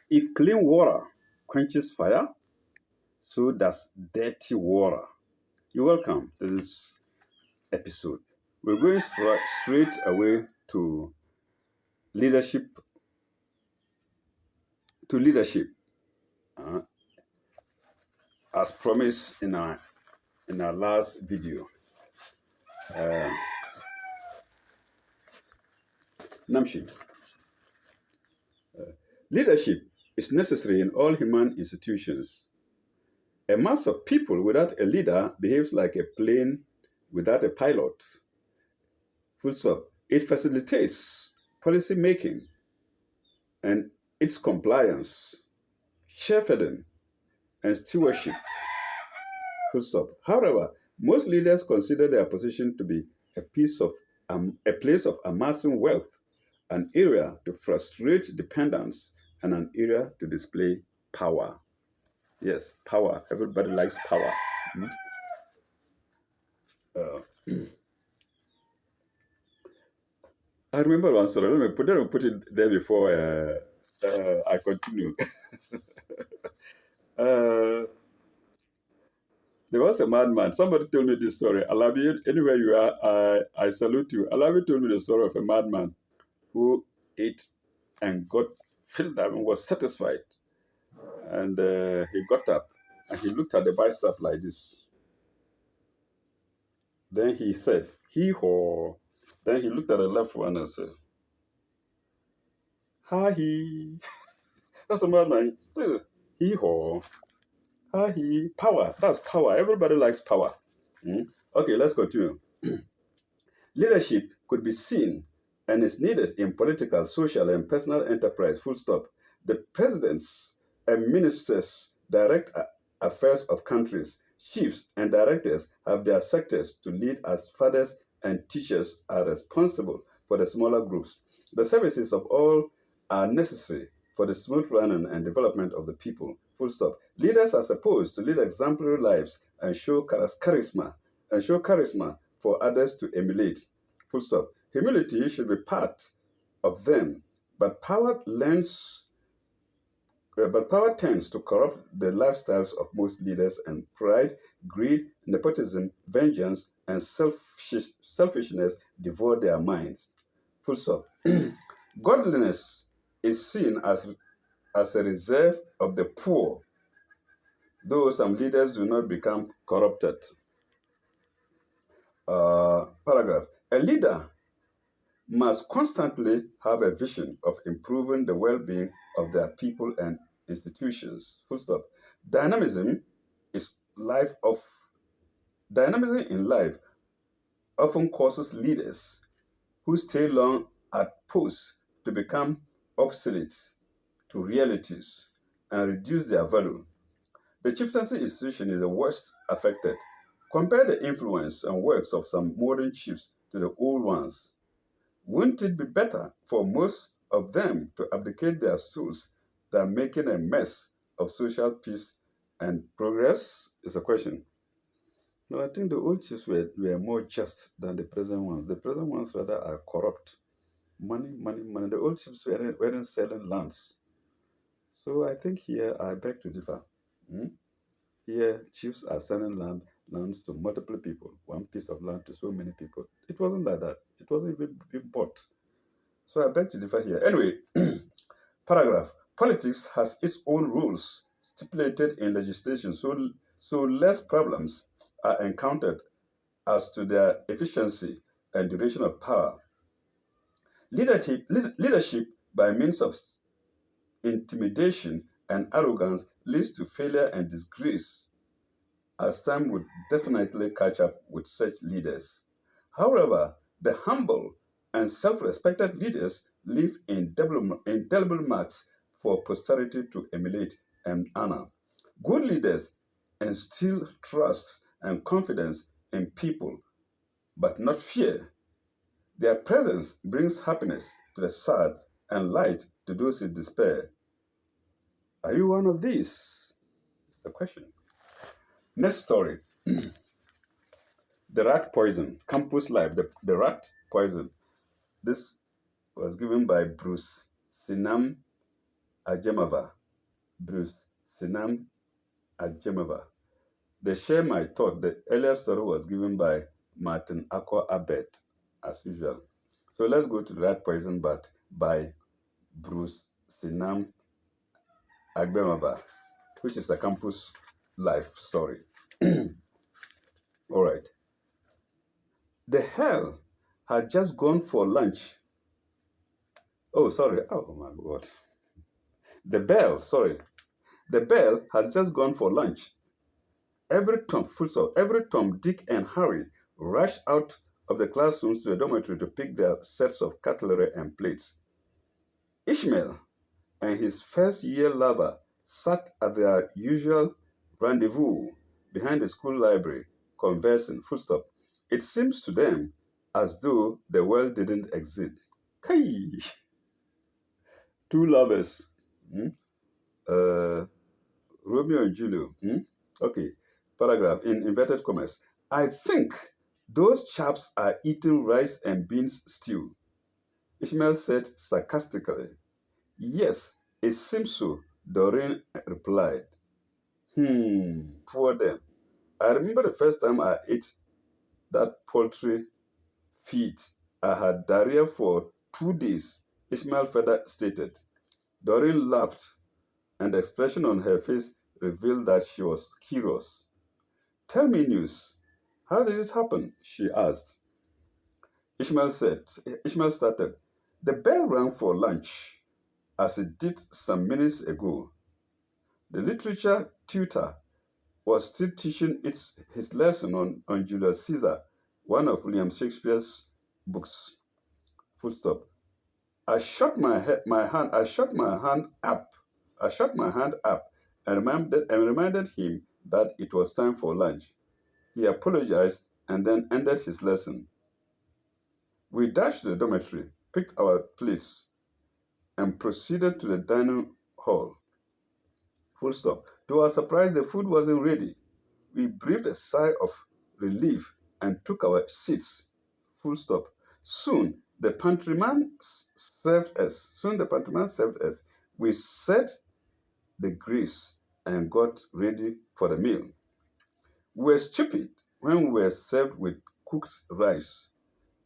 If clean water quenches fire, so does dirty water. You're welcome to this episode. We're going straight away to leadership. To leadership, uh, as promised in our last video. Uh, Namshi, leadership is necessary in all human institutions. A mass of people without a leader behaves like a plane without a pilot. Full stop. It facilitates policy making and its compliance, shepherding, and stewardship. Full stop. However, most leaders consider their position to be a place of amassing wealth, an area to frustrate dependence, and an area to display power. Yes, power. Everybody likes power. Mhm. Uh, I remember one story. Let me put it there before I continue. uh, there was a madman. Somebody told me this story. Alabi, anywhere you are, I salute you. Alabi told me the story of a madman who ate and got filled up and was satisfied. And he got up and he looked at the bicep like this. Then he said, hee haw. Then he looked at the left one and said, ha he. That's a madman. Hee haw. Ha he. Power. That's power. Everybody likes power. Okay, let's continue. Leadership could be seen and is needed in political, social, and personal enterprise, full stop. The presidents and ministers direct affairs of countries. Chiefs and directors have their sectors to lead as fathers and teachers are responsible for the smaller groups. The services of all are necessary for the smooth running and development of the people, full stop. Leaders are supposed to lead exemplary lives and show charisma for others to emulate. Full stop. Humility should be part of them, but power tends to corrupt the lifestyles of most leaders, and pride, greed, nepotism, vengeance, and selfishness devour their minds. Full stop. Godliness is seen as a reserve of the poor, though some leaders do not become corrupted. Paragraph. A leader must constantly have a vision of improving the well-being of their people and institutions. Full stop. Dynamism in life often causes leaders who stay long at posts to become obsolete to realities and reduce their value. The chieftaincy institution is the worst affected. Compare the influence and works of some modern chiefs to the old ones. Wouldn't it be better for most of them to abdicate their stools than making a mess of social peace and progress? Is a question. No, I think the old chiefs were more just than the present ones. The present ones rather are corrupt. Money, money, money. The old chiefs weren't selling lands. So I think here I beg to differ. Here, chiefs are selling lands to multiple people, one piece of land to so many people. It wasn't like that. It wasn't even being bought. So I beg to differ here. Anyway, paragraph. Politics has its own rules stipulated in legislation, so less problems are encountered as to their efficiency and duration of power. Leadership by means of intimidation and arrogance leads to failure and disgrace, as time would definitely catch up with such leaders. However, the humble and self-respected leaders leave indelible marks for posterity to emulate and honor. Good leaders instill trust and confidence in people, but not fear. Their presence brings happiness to the sad and light to those in despair. Are you one of these? It's the question. Next story. The rat poison. Campus life. The rat poison. This was given by Bruce Sinam Ajemava. Bruce Sinam Ajemova. They share my thought. The earlier story was given by Martin Akwa Abet, as usual. So let's go to Rat Poison Bat by Bruce Sinam Agbemaba, which is a campus life story. All right. The hell had just gone for lunch. Oh, sorry. Oh, my God. Sorry. The bell has just gone for lunch. Every Tom, Dick, and Harry rushed out of the classrooms to the dormitory to pick their sets of cutlery and plates. Ishmael and his first year lover sat at their usual rendezvous behind the school library, conversing. Full stop. It seems to them as though the world didn't exist. Kai! Two lovers. Hmm? Uh, Romeo and Julio. Okay. Paragraph in inverted commas. I think those chaps are eating rice and beans stew. Ishmael said sarcastically. Yes, it seems so, Doreen replied. Poor them. I remember the first time I ate that poultry feed. I had diarrhea for 2 days, Ishmael further stated. Doreen laughed, and the expression on her face revealed that she was curious. Tell me news. How did it happen? She asked. Ishmael started. The bell rang for lunch, as it did some minutes ago. The literature tutor was still teaching his lesson on Julius Caesar, one of William Shakespeare's books. Full stop. I shot my hand up. I shot my hand up and reminded him that it was time for lunch. He apologized and then ended his lesson. We dashed to the dormitory, picked our plates, and proceeded to the dining hall. Full stop. To our surprise, the food wasn't ready. We breathed a sigh of relief and took our seats. Full stop. Soon the pantryman served us. We said the grace and got ready for the meal. We were stupid when we were served with cooked rice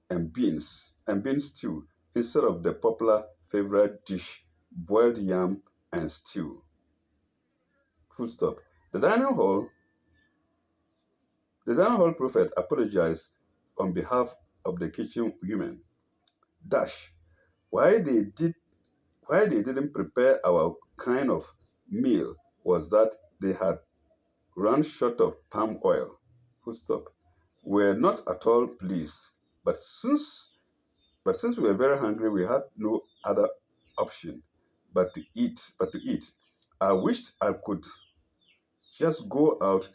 and bean stew instead of the popular favorite dish, boiled yam and stew. Full stop. The dining hall The dining hall prophet apologized on behalf of the kitchen women. Dash. Why they did why they didn't prepare our kind of meal was that they had run short of palm oil. Full stop. We're not at all pleased, but since we were very hungry, we had no other option but to eat. I wished I could just go out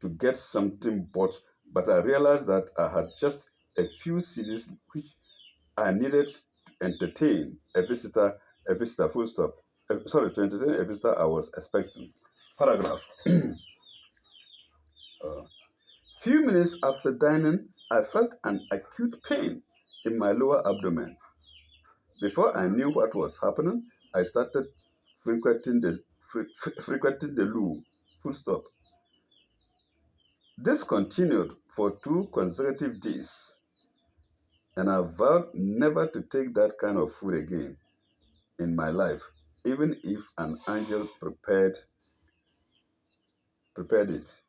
to get something bought, but I realized that I had just a few CDs which I needed to entertain a visitor, full stop. Sorry, to entertain a visitor I was expecting. Paragraph. Uh, Few minutes after dining, I felt an acute pain in my lower abdomen. Before I knew what was happening, I started frequenting the loo. Full stop. This continued for 2 consecutive days, and I vowed never to take that kind of food again in my life, even if an angel prepared it.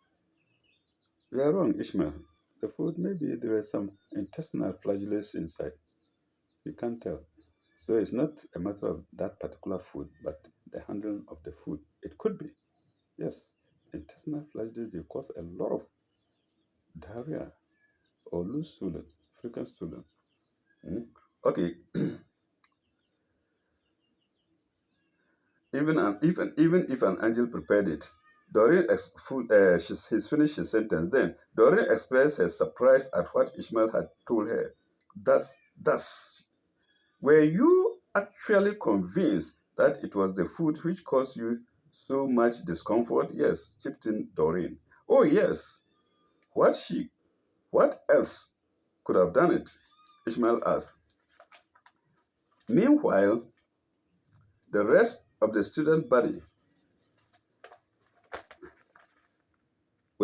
You are wrong, Ishmael. The food, maybe there were some intestinal flagellates inside. You can't tell. So it's not a matter of that particular food, but the handling of the food. It could be. Yes, intestinal flagellates, they cause a lot of diarrhea or loose stooling, frequent stooling. Mm. Okay, even if an angel prepared it, he's finished his sentence. Then Doreen expressed her surprise at what Ishmael had told her. Thus, were you actually convinced that it was the food which caused you so much discomfort? Yes, chipped in Doreen. Oh yes. What she what else could have done it? Ishmael asked. Meanwhile, the rest of the student body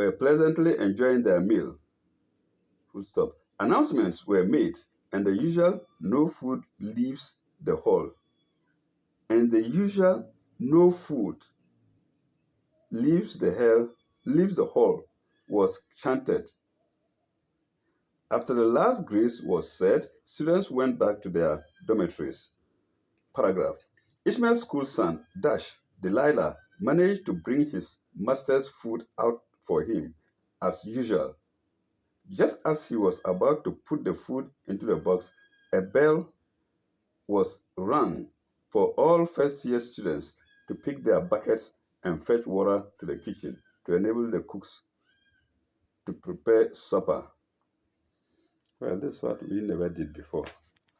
were pleasantly enjoying their meal. Full stop. Announcements were made, and the usual no food leaves the hall. And the usual no food leaves the hall was chanted. After the last grace was said, students went back to their dormitories. Paragraph. Ishmael's school son, Delilah, managed to bring his master's food out for him, as usual. Just as he was about to put the food into the box, a bell was rung for all first year students to pick their buckets and fetch water to the kitchen to enable the cooks to prepare supper. Well, this is what we never did before.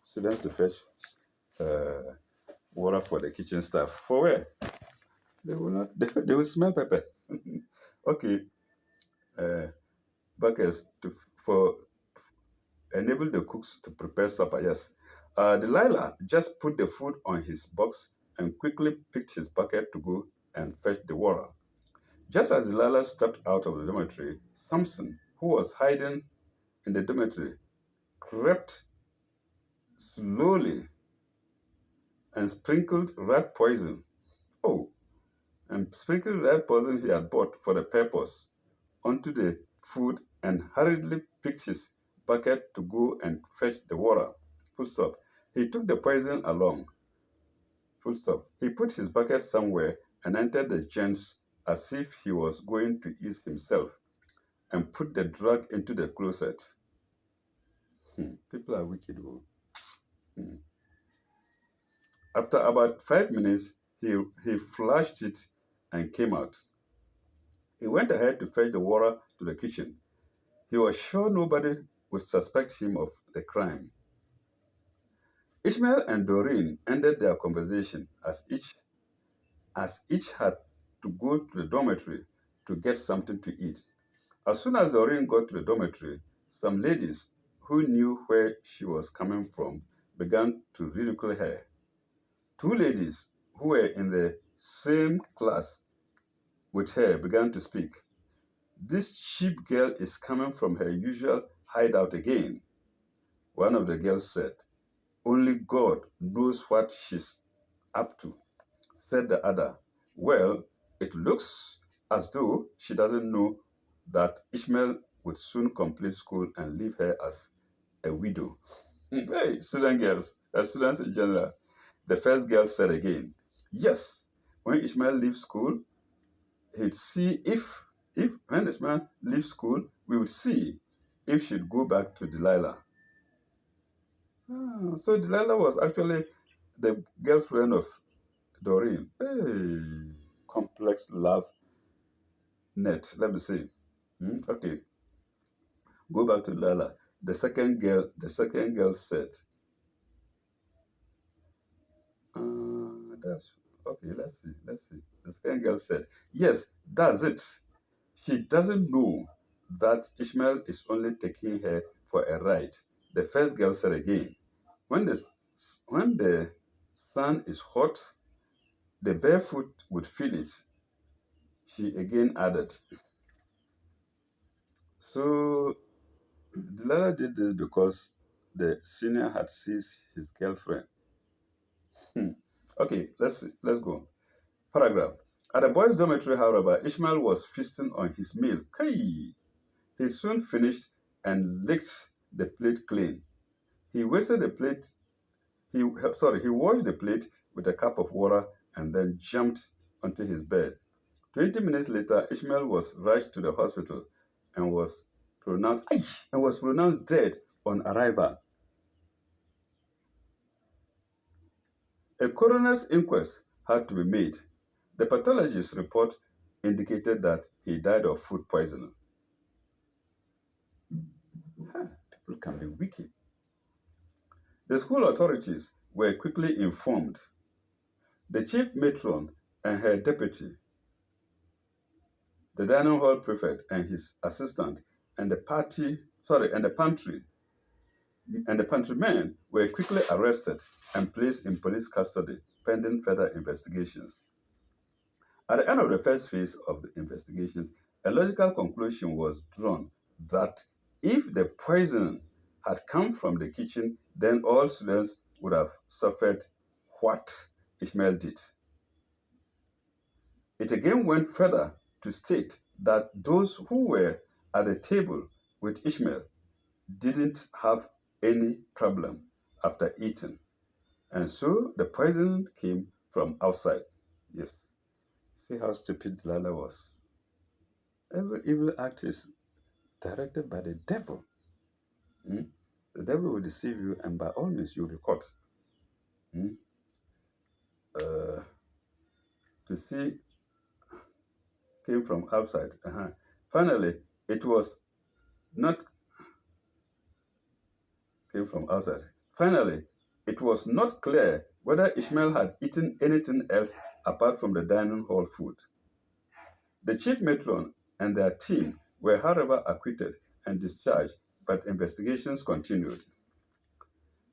Students to fetch uh, water for the kitchen staff. For where? They will not. They will smell pepper. Okay, uh, buckets for enable the cooks to prepare supper. Yes, Delilah just put the food on his box and quickly picked his bucket to go and fetch the water. Just as Delilah stepped out of the dormitory, Samson, who was hiding in the dormitory, crept slowly and sprinkled rat poison. Oh, and sprinkled rat poison he had bought for the purpose onto the food and hurriedly picked his bucket to go and fetch the water. Full stop. He took the poison along. Full stop. He put his bucket somewhere and entered the gents as if he was going to ease himself and put the drug into the closet. People are wicked. Oh. Hmm. After about 5 minutes, he flushed it and came out. He went ahead to fetch the water to the kitchen. He was sure nobody would suspect him of the crime. Ishmael and Doreen ended their conversation as each had to go to the dormitory to get something to eat. As soon as Doreen got to the dormitory, some ladies who knew where she was coming from began to ridicule her. Two ladies who were in the same class with her began to speak. This cheap girl is coming from her usual hideout again, one of the girls said. Only God knows what she's up to, said the other. Well, it looks as though she doesn't know that Ishmael would soon complete school and leave her as a widow. Hey, students in general. The first girl said again, yes, when Ishmael leaves school, he'd see if when Ishmael leaves school, we would see if she'd go back to Delilah. So Delilah was actually the girlfriend of Doreen. Hey, complex love net. Let me see. Okay, go back to Delilah. The second girl said, that's okay. Let's see. The second girl said, yes, that's it. She doesn't know that Ishmael is only taking her for a ride. The first girl said again, when the sun is hot, the barefoot would feel it. She again added. So Delilah did this because the senior had seized his girlfriend. Hmm. Okay, let's go. Paragraph. At the boys' dormitory, however, Ishmael was feasting on his meal. Hey! He soon finished and licked the plate clean. He wasted the plate. He washed the plate with a cup of water and then jumped onto his bed. 20 minutes later, Ishmael was rushed to the hospital and was pronounced dead on arrival. A coroner's inquest had to be made. The pathologist's report indicated that he died of food poisoning. People can be wicked. The school authorities were quickly informed. The chief matron and her deputy, the dining hall prefect and his assistant, and the pantrymen were quickly arrested and placed in police custody pending further investigations. At the end of the first phase of the investigations, A logical conclusion was drawn that if the poison had come from the kitchen, then all students would have suffered what Ishmael did. It again went further to state that those who were at the table with Ishmael didn't have any problem after eating. And so the poison came from outside. Yes. See how stupid Delilah was. Every evil act is directed by the devil. Mm? The devil will deceive you, and by all means, you'll be caught. Mm? Uh, to see came from outside. Finally, it was not came from outside. Finally, it was not clear whether Ishmael had eaten anything else apart from the dining hall food. The chief matron and their team were, however, acquitted and discharged, but investigations continued.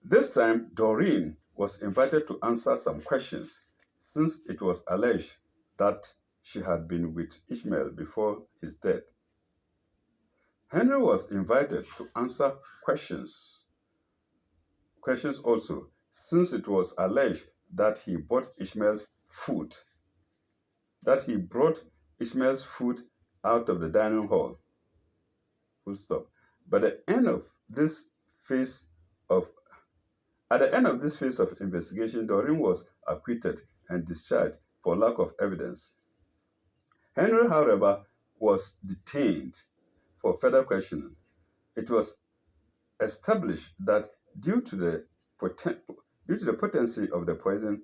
This time, Doreen was invited to answer some questions, since it was alleged that she had been with Ishmael before his death. Henry was invited to answer questions also, since it was alleged that he brought Ishmael's food, that he brought Ishmael's food out of the dining hall. Full stop. But phase of at the end of this phase of investigation, Doreen was acquitted and discharged for lack of evidence. Henry, however, was detained for further questioning. It was established that due to the potency of the poison,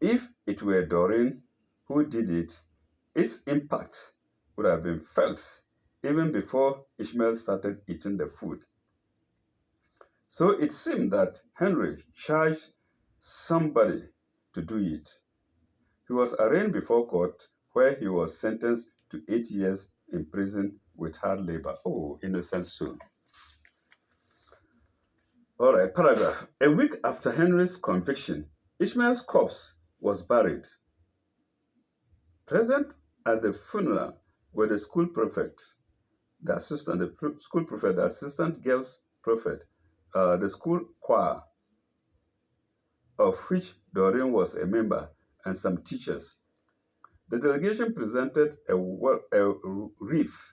if it were Doreen who did it, its impact would have been felt even before Ishmael started eating the food. So it seemed that Henry charged somebody to do it. He was arraigned before court, where he was sentenced to 8 years in prison with hard labor. Oh, innocent soul. All right, paragraph. A week after Henry's conviction, Ishmael's corpse was buried. Present at the funeral were the school prefect, the school prefect, the assistant girls prefect, the school choir, of which Doreen was a member, and some teachers. The delegation presented a wreath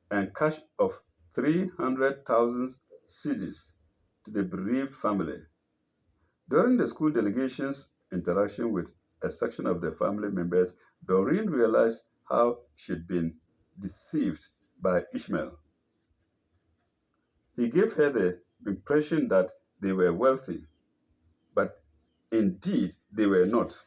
and cash of 300,000 cedis to the bereaved family. During the school delegation's interaction with a section of the family members, Doreen realized how she'd been deceived by Ishmael. He gave her the impression that they were wealthy, but indeed they were not.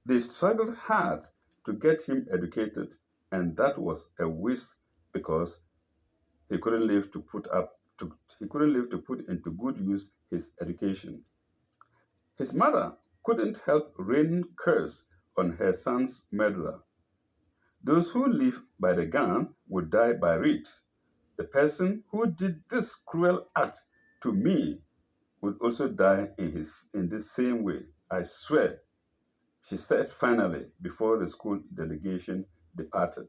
They struggled hard to get him educated, and that was a waste because he couldn't live to put into good use his education. His mother couldn't help raining curse on her son's murderer. Those who live by the gun would die by it. The person who did this cruel act to me would also die in the same way. I swear, she said finally before the school delegation departed.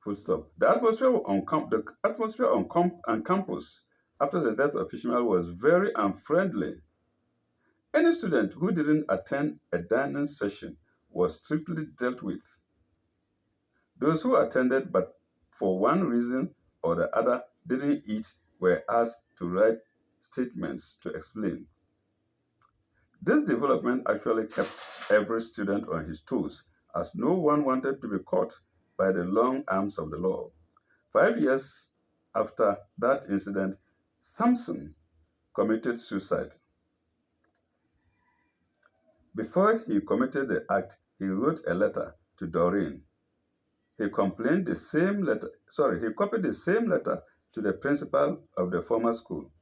Full stop. The atmosphere on campus after the death of Ishmael was very unfriendly. Any student who didn't attend a dining session was strictly dealt with. Those who attended but for one reason or the other didn't eat were asked to write statements to explain. This development actually kept every student on his toes, as no one wanted to be caught by the long arms of the law. 5 years after that incident, Samson committed suicide. Before he committed the act, he wrote a letter to Doreen. He copied the same letter to the principal of the former school.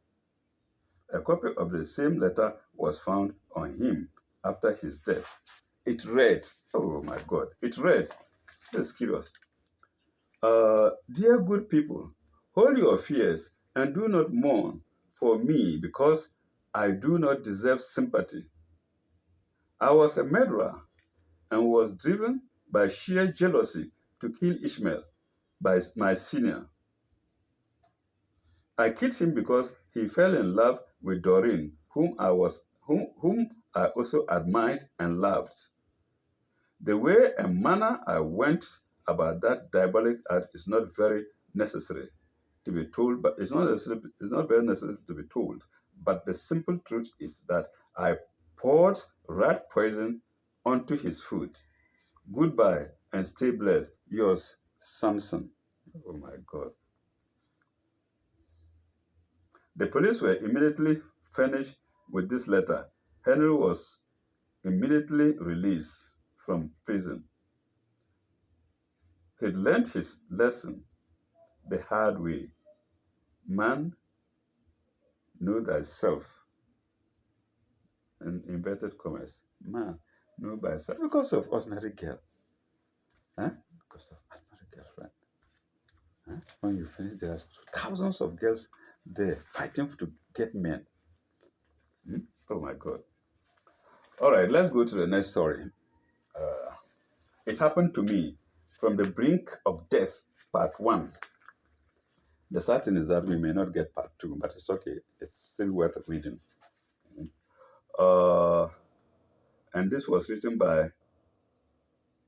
A copy of the same letter was found on him after his death. It read, oh my God, it read, this is curious. Dear good people, hold your fears and do not mourn for me because I do not deserve sympathy. I was a murderer and was driven by sheer jealousy to kill Ishmael, by my senior. I killed him because he fell in love with Doreen, whom I also admired and loved. The way and manner I went about that diabolic act is not very necessary to be told, but it's not very necessary to be told. But the simple truth is that I poured rat poison onto his food. Goodbye and stay blessed. Yours, Samson. Oh my God. The police were immediately finished with this letter. Henry was immediately released from prison. He'd learned his lesson the hard way. Man, know thyself. In inverted commas. Man, know thyself. Because of ordinary girl. Huh? Because of ordinary girlfriend. Huh? When you finish, there are thousands of girls there fighting to get men. Hmm? Oh my God. All right, let's go to the next story. It happened to me from the brink of death, part one. The certain is that we may not get part two, but it's okay. It's still worth reading. Uh, and this was written by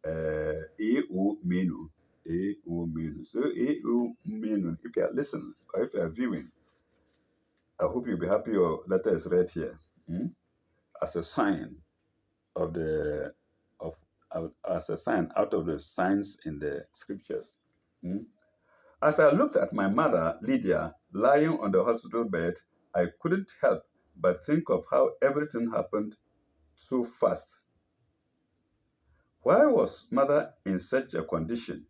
A.O. Menu. A.O. Menu. So A.O. Menu, if you are listening or if you are viewing, I hope you'll be happy your letter is read here, as a sign of the of as a sign out of the signs in the scriptures. Hmm. As I looked at my mother, Lydia, lying on the hospital bed, I couldn't help but think of how everything happened so fast. Why was mother in such a condition?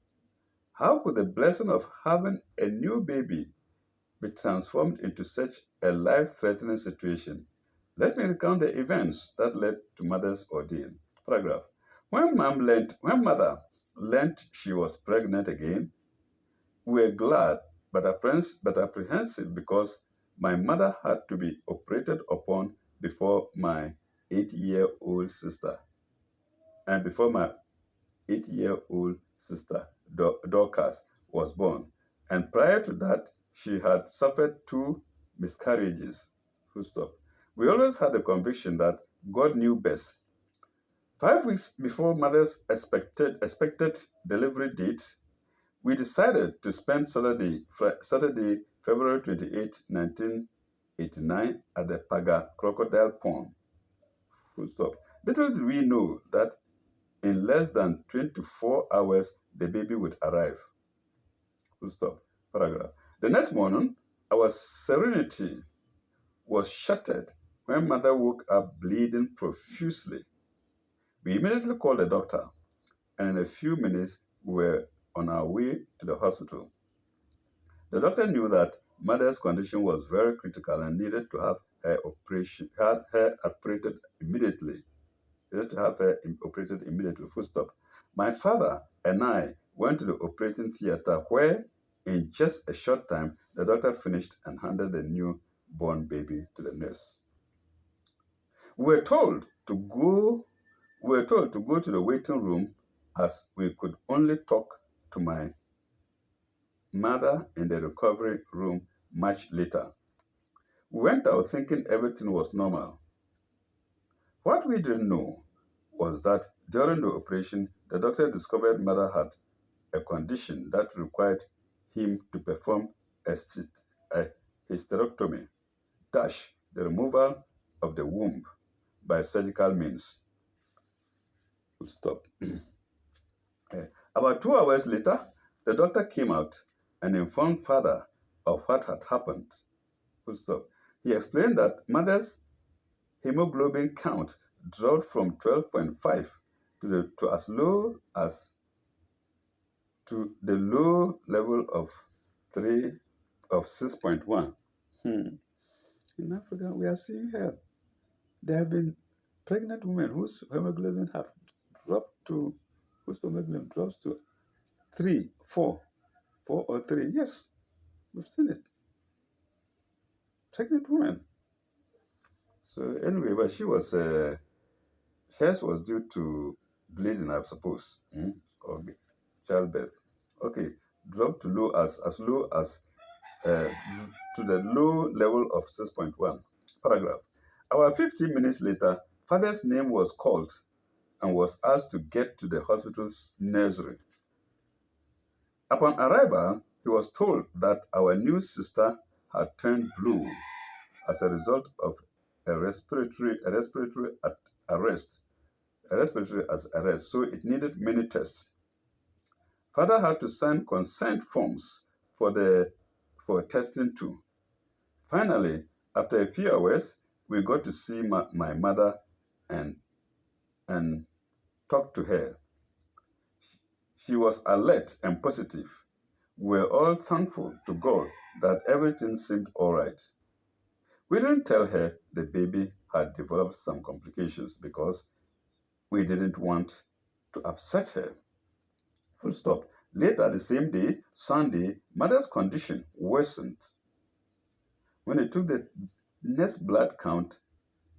How could the blessing of having a new baby be transformed into such a life-threatening situation? Let me recount the events that led to mother's ordeal. Paragraph. When mother learned she was pregnant again, we were glad but apprehensive because my mother had to be operated upon before my 8-year-old sister and before my 8-year-old sister, Dorcas, was born. And prior to that, she had suffered 2 miscarriages. Full stop. We always had the conviction that God knew best. 5 weeks before mother's expected delivery date, we decided to spend Saturday, February 28, 1989, at the Paga Crocodile Pond. Full stop. Little did we know that in less than 24 hours, the baby would arrive. Full stop. Paragraph. The next morning, our serenity was shattered when mother woke up bleeding profusely. We immediately called the doctor, and in a few minutes, we were on our way to the hospital. The doctor knew that mother's condition was very critical and needed to have her operated immediately. Needed to have her operated immediately. Full stop. My father and I went to the operating theater where, in just a short time, the doctor finished and handed the newborn baby to the nurse. We were told to go. We were told to go to the waiting room as we could only talk to my mother in the recovery room much later. We went out thinking everything was normal. What we didn't know was that during the operation, the doctor discovered mother had a condition that required him to perform a hysterectomy, dash, the removal of the womb by surgical means. Stop. About 2 hours later, the doctor came out and informed father of what had happened. Full stop. He explained that mother's hemoglobin count dropped from 12.5 to as low as to the low level of 3 of 6.1. In Africa, we are seeing here. There have been pregnant women whose hemoglobin have dropped to whose hemoglobin drops to 3, 4 or 3. Yes, we've seen it. Pregnant women. So anyway, but hers was due to bleeding, I suppose. Okay. Childbirth. Okay. Drop to low as low as uh, to the low level of 6.1. Paragraph. About 15 minutes later, father's name was called and was asked to get to the hospital's nursery. Upon arrival, he was told that our new sister had turned blue as a result of a respiratory arrest, a respiratory as arrest, so it needed many tests. Father had to sign consent forms for the for testing too. Finally, after a few hours, we got to see my mother and and talk to her. She was alert and positive. We were all thankful to God that everything seemed all right. We didn't tell her the baby had developed some complications because we didn't want to upset her. Full stop. Later the same day, Sunday, mother's condition worsened. When they took the next blood count,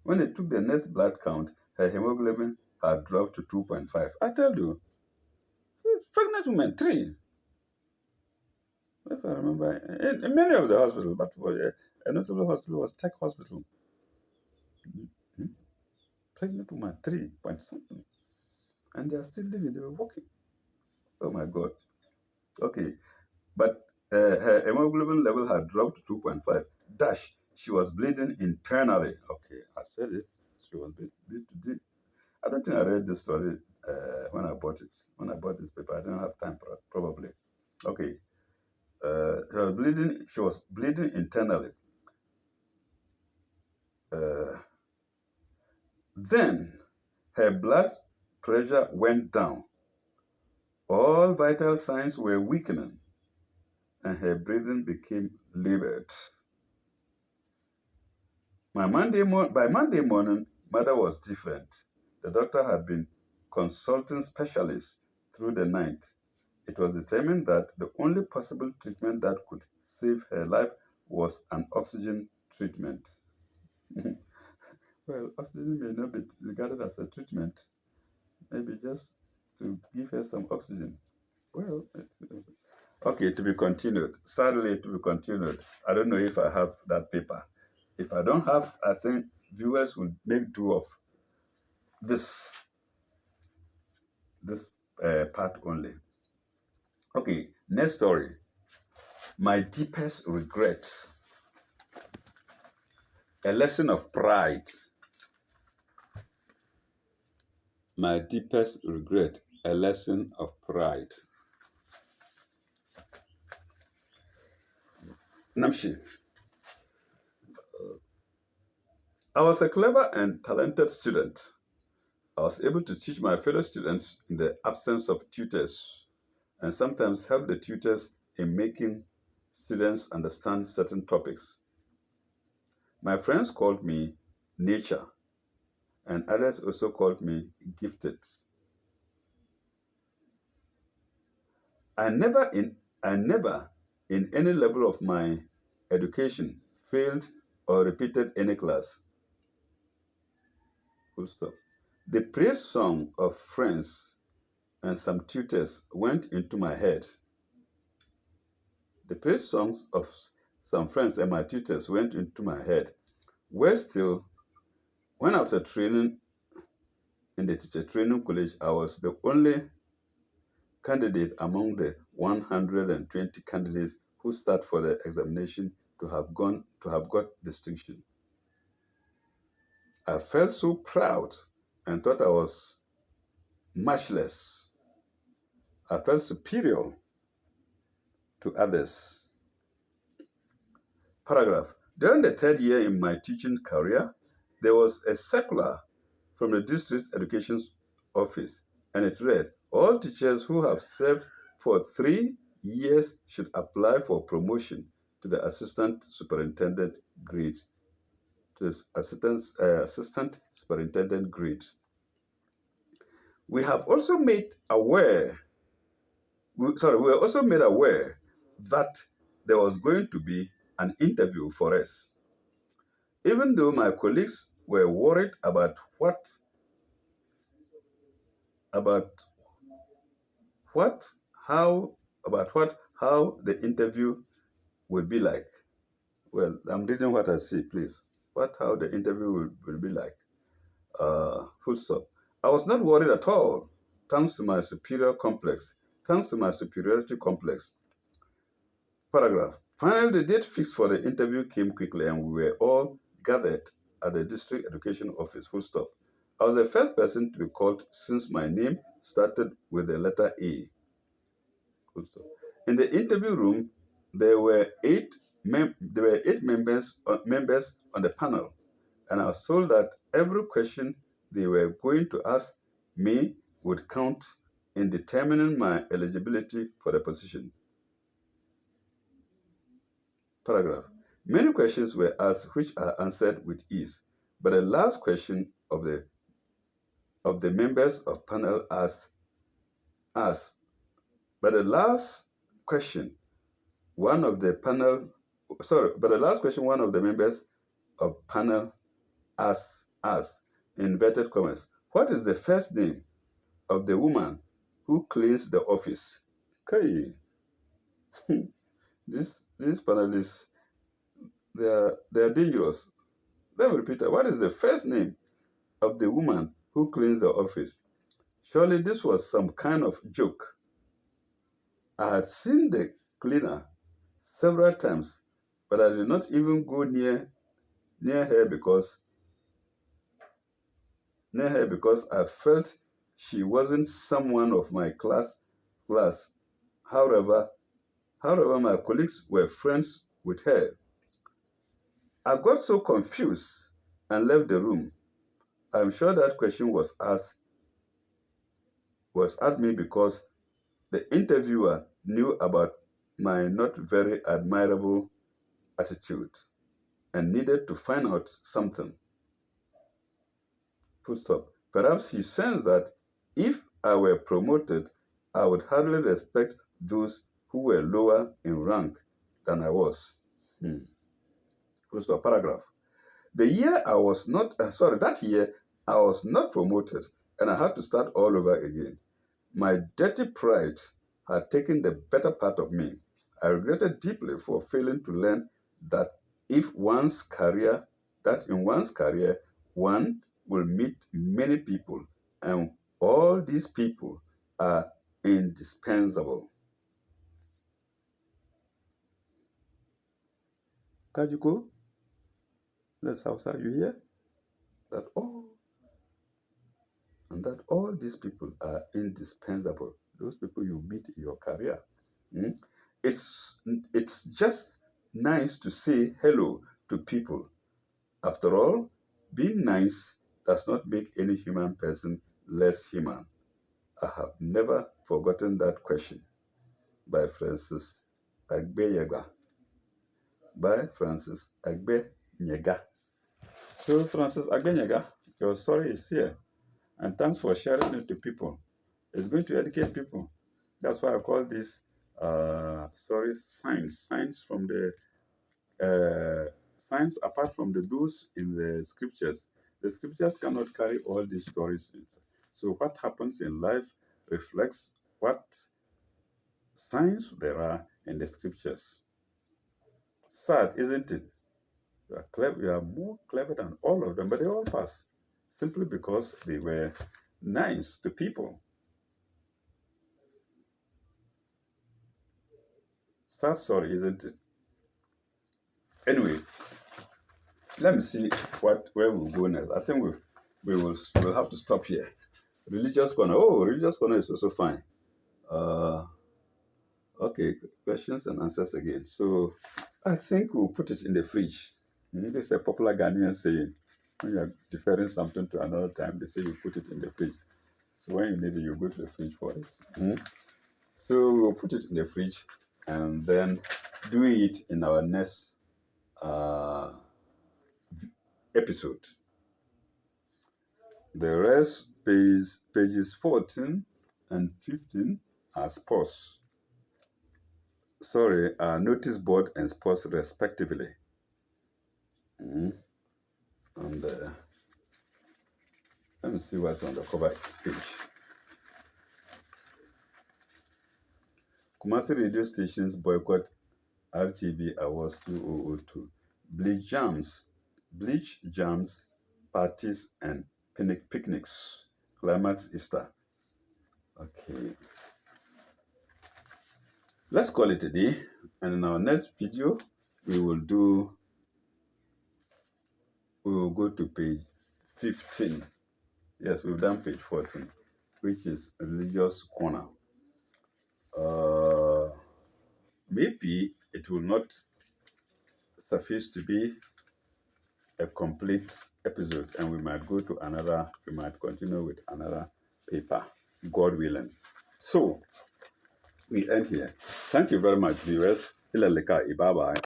when they took the next blood count, her hemoglobin had dropped to 2.5. I tell you, pregnant woman, three. If I remember, in many of the hospitals, but for a notable hospital was Tech Hospital. Hmm? Pregnant woman, 3 point something. And they are still living, they were working. Oh my God. Okay. But her hemoglobin level had dropped to 2.5. Dash, she was bleeding internally. Okay, I said it. She was bleeding. I don't think I read this story when I bought it. When I bought this paper, I didn't have time, probably. Okay. She was bleeding internally. Uh, then her blood pressure went down. All vital signs were weakening, and her breathing became labored. By Monday morning, mother was different. The doctor had been consulting specialists through the night. It was determined that the only possible treatment that could save her life was an oxygen treatment. Well, oxygen may not be regarded as a treatment, maybe just to give her some oxygen. Well, okay, to be continued. Sadly, to be continued. I don't know if I have that paper. If I don't have, I think viewers will make do of this this part only. Okay, next story. My deepest regrets. A lesson of pride. My deepest regret. A lesson of pride. Namshi. I was a clever and talented student. I was able to teach my fellow students in the absence of tutors and sometimes help the tutors in making students understand certain topics. My friends called me nature, and others also called me gifted. I never in I never in any level of my education failed or repeated any class. Full stop. The praise song of friends and some tutors went into my head. The praise songs of some friends and my tutors went into my head. Worse still, when after training in the teacher training college, I was the only candidate among the 120 candidates who sat for the examination to have got distinction. I felt so proud and thought I was matchless. I felt superior to others. Paragraph. During the third year in my teaching career, there was a circular from the district education office, and it read, all teachers who have served for 3 years should apply for promotion to the assistant superintendent grade. To the assistant superintendent grade. We have also made aware, we were also made aware that there was going to be an interview for us. Even though my colleagues were worried about what about what, how, how the interview would be like. Well, I'm reading what I see, please. How the interview will be like. Full stop. I was not worried at all, thanks to my thanks to my superiority complex. Paragraph. Finally, the date fixed for the interview came quickly, and we were all gathered at the district education office. Full stop. I was the first person to be called since my name started with the letter A. Full stop. In the interview room, there were eight members on the panel, and I was told that every question they were going to ask me would count in determining my eligibility for the position. Paragraph. Many questions were asked which I answered with ease, but the last question of the members of panel asked but the last question one of the panel but the last question one of the members of panel asked in inverted commas, what is the first name of the woman who cleans the office? Okay. These panelists, they are dangerous. Let me repeat that. What is the first name of the woman who cleans the office? Surely this was some kind of joke. I had seen the cleaner several times, but I did not even go near her because I felt she wasn't someone of my class. However, my colleagues were friends with her. I got so confused and left the room. I'm sure that question was asked me because the interviewer knew about my not very admirable attitude and needed to find out something. Full stop. Perhaps he sensed that if I were promoted, I would hardly respect those who were lower in rank than I was. Hmm. Full stop. Paragraph. That year I was not promoted and I had to start all over again. My dirty pride had taken the better part of me. I regretted deeply for failing to learn that if one's career, that in one's career, one will meet many people, and all these people are indispensable. Kajuko, that's how you hear that all these people are indispensable. Those people you meet in your career. Mm? It's just nice to say hello to people. After all, being nice does not make any human person less human. I have never forgotten that question by Francis Agbeyega. By Francis Agbenyega. So, Francis Agbenyega, your story is here. And thanks for sharing it to people. It's going to educate people. That's why I call these stories science. Science apart from the do's in the scriptures. The scriptures cannot carry all these stories. So what happens in life reflects what signs there are in the scriptures. Sad, isn't it? You are clever. You are more clever than all of them, but they all pass simply because they were nice to people. Sad story, isn't it? Anyway, let me see where we'll go next. I think we'll have to stop here. Religious corner. Oh, religious corner is also fine. Uh, okay, questions and answers again. So I think we'll put it in the fridge. This is a popular Ghanaian saying. When you're deferring something to another time, they say you put it in the fridge. So when you need it, you go to the fridge for it. So we'll put it in the fridge and then do it in our next uh, episode. The rest, pages 14 and 15 are sports. Sorry, notice board and sports respectively. And let me see what's on the cover page. Kumasi radio stations boycott RTV Awards 2002. Bleach jams, parties, and picnics. Climax Easter. Okay. Let's call it a day. And in our next video, we will go to page 15. Yes, we've done page 14, which is religious corner. Maybe it will not suffice to be a complete episode, and we might continue with another paper, God willing. So we end here. Thank you very much, viewers. Ila leka ibaba.